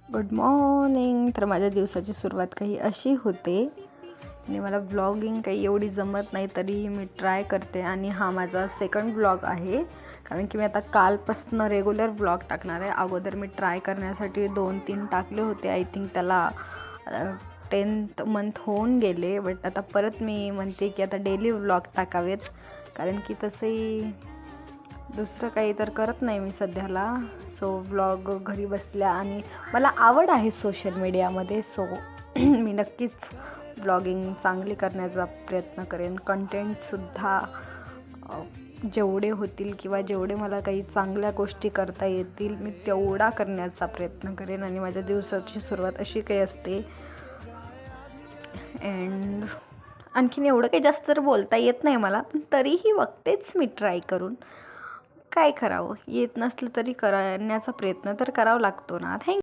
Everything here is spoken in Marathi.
Good morning. तर माझ्या दिवसाची सुरुवात काही अशी होते आणि मला व्लॉगिंग काही एवढी जमत नाही, तरी मी ट्राय करते. आणि हा माझा सेकंड व्लॉग आहे, कारण की मी आता कालपासून रेग्युलर व्लॉग टाकणार आहे. अगोदर मी ट्राय करण्यासाठी 2-3 टाकले होते. आय थिंक त्याला 10th मंथ होऊन गेले. बट आता परत मी म्हणते की आता डेली व्लॉग टाकावेत, कारण की तसंही दुसरं काही तर करत नाही मी सध्याला. सो व्लॉग घरी बसल्या, आणि मला आवड आहे सोशल मीडियामध्ये. सो मी नक्कीच व्लॉगिंग चांगली करण्याचा प्रयत्न करेन. कंटेंटसुद्धा जेवढे होतील किंवा जेवढे मला काही चांगल्या गोष्टी करता येतील मी तेवढा करण्याचा प्रयत्न करेन. आणि माझ्या दिवसाची सुरुवात अशी काही असते. अँड आणखीन एवढं काही जास्त तर बोलता येत नाही मला, पण तरीही बघतेच मी ट्राय करून. काय करावं, येत नसलं तरी करण्याचा प्रयत्न तर करावा लागतो ना. थँक्यू.